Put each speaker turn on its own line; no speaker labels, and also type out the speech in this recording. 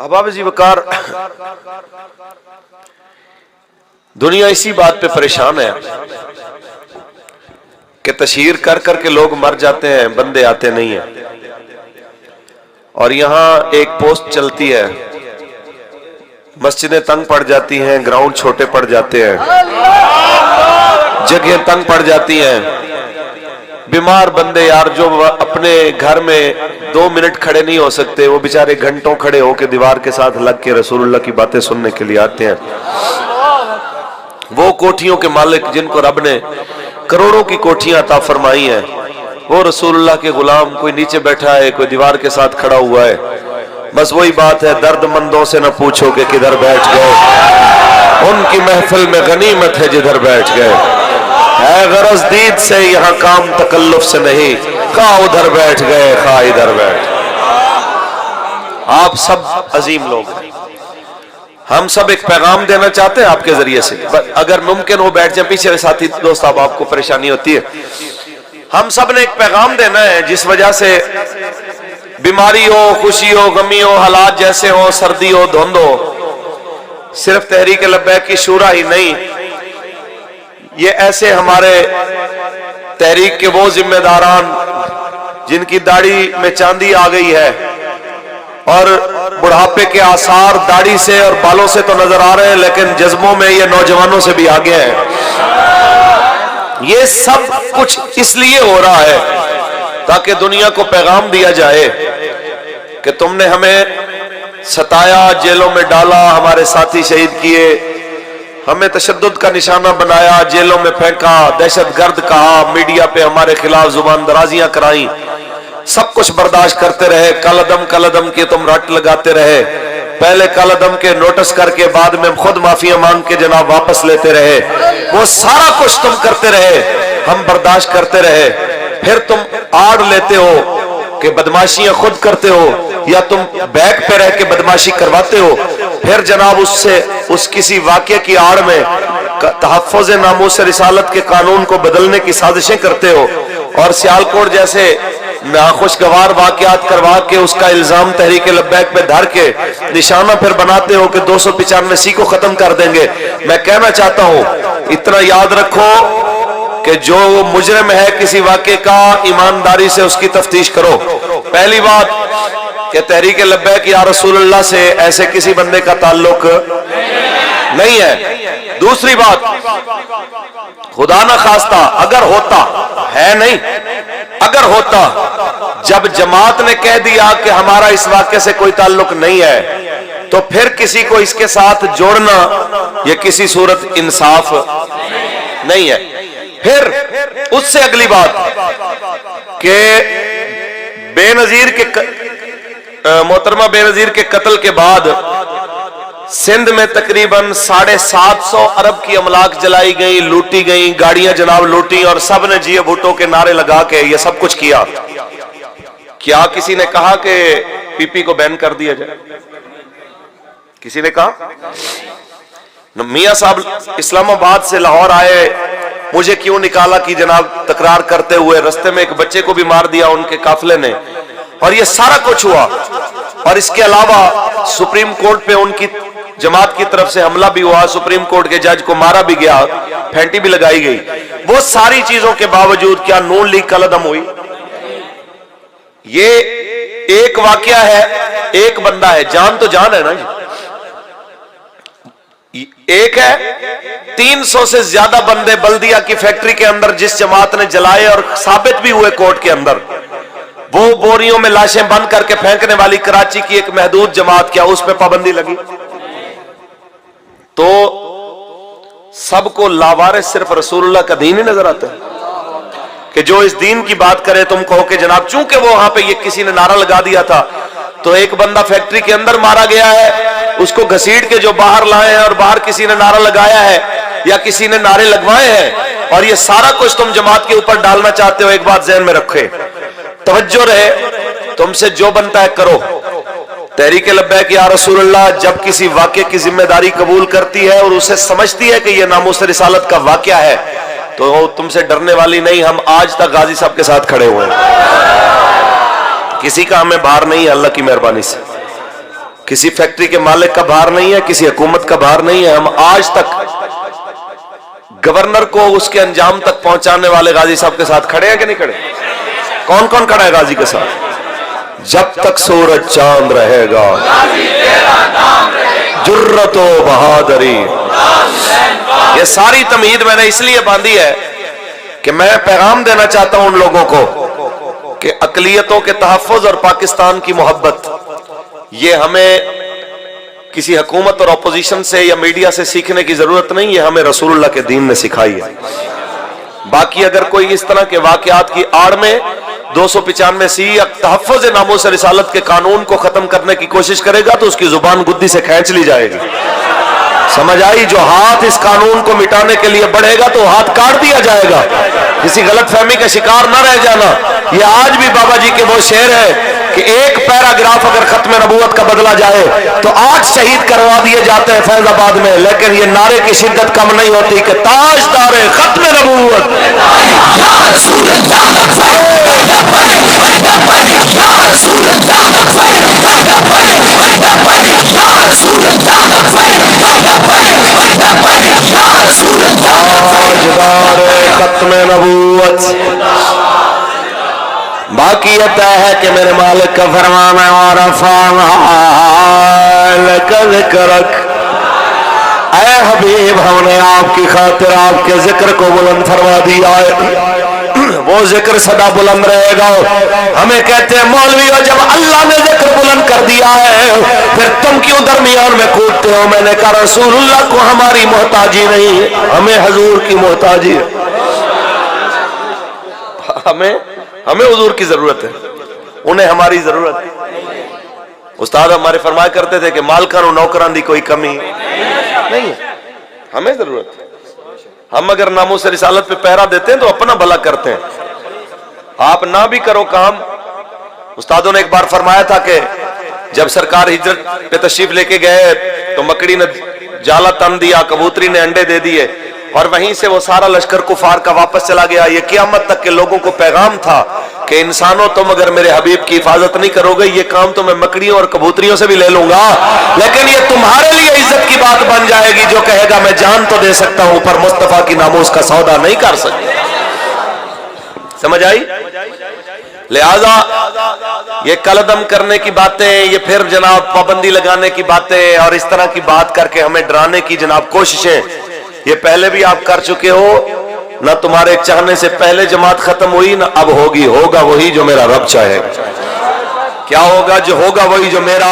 अहबाब जी वकार, दुनिया इसी बात पे परेशान है कि तशहीर कर करके लोग मर जाते हैं, बंदे आते नहीं हैं। और यहां एक पोस्ट चलती है, मस्जिदें तंग पड़ जाती हैं, ग्राउंड छोटे पड़ जाते हैं, जगह तंग पड़ जाती हैं। बीमार बंदे यार जो अपने घर में 2 मिनट खड़े नहीं हो सकते, वो बेचारे घंटों खड़े होकर दीवार के साथ लग के रसूलुल्लाह की बातें सुनने के लिए आते हैं। वो कोठियों के मालिक जिनको रब ने करोड़ों की कोठियां अता फरमाई हैं, वो रसूलुल्लाह के गुलाम कोई नीचे बैठा है, कोई दीवार के साथ खड़ा हुआ है। बस वही बात है, दर्दमंदों से न पूछो कि किधर बैठ गए, उनकी महफिल में गनीमत है जिधर बैठ गए। है गरज दीद से यहाँ काम तकल्लुफ से नहीं, खा उधर बैठ गए खा इधर बैठ। आप सब अजीम लोग हैं, हम सब एक पैगाम देना चाहते हैं आपके जरिए से, अगर मुमकिन हो बैठ जाए पीछे साथी दोस्त, अब आपको परेशानी होती है। हम सब ने एक पैगाम देना है, जिस वजह से बीमारी हो, खुशी हो, गमी हो, हालात जैसे हो, सर्दी हो, धुंध हो, सिर्फ तहरीक लब्बैक की शूरा ही नहीं, ये ऐसे हमारे तहरीक के वो जिम्मेदारान जिनकी दाढ़ी में चांदी आ गई है और बुढ़ापे के आसार दाढ़ी से और बालों से तो नजर आ रहे हैं, लेकिन जज्बों में ये नौजवानों से भी आगे हैं। ये सब कुछ इसलिए हो रहा है ताकि दुनिया को पैगाम दिया जाए कि तुमने हमें सताया, जेलों में डाला, हमारे साथी शहीद किए, हमें तशद्दुद का निशाना बनाया, जेलों में फेंका, दहशतगर्द कहा, मीडिया पे हमारे खिलाफ जुबान दराजियां कराई, सब कुछ बर्दाश्त करते रहे, कलदम के तुम रट लगाते रहे, पहले कलदम के नोटिस करके बाद में खुद माफिया मांग के जनाब वापस लेते रहे, वो सारा कुछ तुम करते रहे, हम बर्दाश्त करते रहे। फिर तुम आड़ लेते हो कि बदमाशियां खुद करते हो या तुम बैक पे रह के बदमाशी करवाते हो, फिर जनाब उस किसी वाक़े की आड़ में तहफ़्फ़ुज़ नामूस रिसालत के कानून को बदलने की साजिशें करते हो और सियालकोट जैसे नाखुशगवार वाक़यात करवा के उसका इल्जाम तहरीक लब्बैक पे धर के निशाना फिर बनाते हो कि 295 को खत्म कर देंगे। मैं कहना चाहता हूं, इतना याद रखो कि जो मुजरिम है किसी वाक़े का, ईमानदारी से उसकी तफ्तीश करो। पहली बात कि तहरीक लब्बैक या रसूलुल्लाह से ऐसे किसी बंदे का ताल्लुक नहीं है। दूसरी बात, खुदा ना खास्ता अगर होता है, नहीं अगर होता, जब जमात ने कह दिया कि हमारा इस वाक़े से कोई ताल्लुक नहीं है, तो फिर किसी को इसके साथ जोड़ना यह किसी सूरत इंसाफ नहीं है। फिर उससे अगली बात कि बेनजीर के मोहतरमा बेनजीर के कत्ल के बाद सिंध में तकरीबन 750 अरब की अमलाक जलाई गई, लूटी गई, गाड़ियां जनाब लूटी और सब ने जिए भुट्टो के नारे लगा के ये सब कुछ किया। क्या किसी ने कहा कि पीपी को बैन कर दिया जाए? किसी ने कहा? मियां साहब इस्लामाबाद से लाहौर आए, मुझे क्यों निकाला कि जनाब तकरार करते हुए रास्ते में एक बच्चे को भी मार दिया उनके काफिले ने, और ये सारा कुछ हुआ। और इसके अलावा सुप्रीम कोर्ट पे उनकी जमात की तरफ से हमला भी हुआ, सुप्रीम कोर्ट के जज को मारा भी गया, फेंटी भी लगाई गई। वो सारी चीजों के बावजूद क्या नून लीग कलदम हुई? ये एक वाकया है, एक बंदा है, जान तो जान है ना जी, एक है 300 से ज्यादा बंदे बल्दिया की फैक्ट्री के अंदर जिस जमात ने जलाए और साबित भी हुए कोर्ट के अंदर, वो बोरियों में लाशें बंद करके फेंकने वाली कराची की एक महदूद जमात, क्या उस पर पाबंदी लगी? तो सबको लावारिस सिर्फ रसूलुल्लाह का दीन ही नजर आता है कि जो इस दीन की बात करे तुम कहो कि जनाब चूंकि वो वहां पे ये किसी ने नारा लगा दिया था, तो एक बंदा फैक्ट्री के अंदर मारा गया है, उसको घसीट के जो बाहर लाए हैं और बाहर किसी ने नारा लगाया है या किसी ने नारे लगवाए हैं, और ये सारा कुछ तुम जमात के ऊपर डालना चाहते हो। एक बात ज़हन में रखे, तवज्जो रहे, तुमसे जो बनता है करो। तहरीक लब्बैक या रसूलुल्लाह जब किसी वाक़े की जिम्मेदारी कबूल करती है और उसे समझती है कि यह नामूस रिसालत का वाक़या है, तो तुमसे डरने वाली नहीं। हम आज तक गाजी साहब के साथ खड़े हुए हैं, किसी का हमें बाहर नहीं है, अल्लाह की मेहरबानी से। किसी फैक्ट्री के मालिक का भार नहीं है, किसी हुकूमत का भार नहीं है। हम आज तक गवर्नर को उसके अंजाम तक पहुंचाने वाले गाजी साहब के साथ खड़े हैं कि नहीं खड़े? कौन कौन खड़ा है गाजी के साथ? जब तक सूरज चांद रहेगा जुर्रतो बहादुरी। ये सारी तमहीद मैंने इसलिए बांधी है कि मैं पैगाम देना चाहता हूं उन लोगों को कि अकलियतों के तहफ़्फ़ुज़ और पाकिस्तान की मोहब्बत, ये हमें किसी हुकूमत और अपोजिशन से या मीडिया से सीखने की जरूरत नहीं, ये हमें रसूलुल्लाह के दीन ने सिखाई है। बाकी अगर कोई इस तरह के वाकयात की आड़ में 295C या तहफ़्फ़ुज़ नामूस रिसालत के कानून को खत्म करने की कोशिश करेगा तो उसकी जुबान गुद्दी से खींच ली जाएगी। समझ आई? जो हाथ इस कानून को मिटाने के लिए बढ़ेगा तो हाथ काट दिया जाएगा। किसी गलतफहमी का शिकार न रह जाना। ये आज भी बाबा जी के वो शेर है कि एक पैराग्राफ अगर खत्म नबूवत का बदला जाए तो 8 शहीद करवा दिए जाते हैं फैजाबाद में, लेकिन ये नारे की शिद्दत कम नहीं होती कि ताजदारे खत्म नबूवत खत्म नबूवत। बाकी ये तय है कि मेरे मालिक का फरमाना और ऐ हबीब, हमने आपकी खातिर आपके जिक्र को बुलंद फरमा दिया है, वो जिक्र सदा बुलंद रहेगा। हमें कहते हैं मौलवी, जब अल्लाह ने जिक्र बुलंद कर दिया है फिर तुम क्यों दरमियान में कूदते हो? मैंने कहा रसूलुल्लाह को हमारी मोहताजी नहीं है, हमें हुजूर की मोहताजी है। हमें हुजूर की जरूरत है, उन्हें हमारी जरूरत है। उस्ताद हमारे फरमाया करते थे कि मालकान और नौकरान दी कोई कमी नहीं है, हमें जरूरत है। हम अगर नामूस रिसालत पे पहरा देते हैं तो अपना भला करते हैं, आप ना भी करो काम। उस्तादों ने एक बार फरमाया था कि जब सरकार हिजरत पे तशरीफ लेके गए तो मकड़ी ने जाला तन दिया, कबूतरी ने अंडे दे दिए और वहीं से वो सारा लश्कर कुफार का वापस चला गया। ये क़यामत तक के लोगों को पैगाम था कि इंसानों, तुम अगर मेरे हबीब की हिफाजत नहीं करोगे, ये काम तो मैं मकड़ियों और कबूतरियों से भी ले लूंगा, लेकिन ये तुम्हारे लिए इज्जत की बात बन जाएगी जो कहेगा मैं जान तो दे सकता हूं पर मुस्तफा की नामूस का सौदा नहीं कर सकता। समझ आई? लिहाजा ये कलदम करने की बातें, ये फिर जनाब पाबंदी लगाने की बातें और इस तरह की बात करके हमें डराने की जनाब कोशिशें, ये पहले भी आप कर चुके हो। ना तुम्हारे चाहने से पहले जमात खत्म हुई, ना अब होगी। होगा वही जो मेरा रब चाहेगा। क्या होगा? जो होगा वही जो मेरा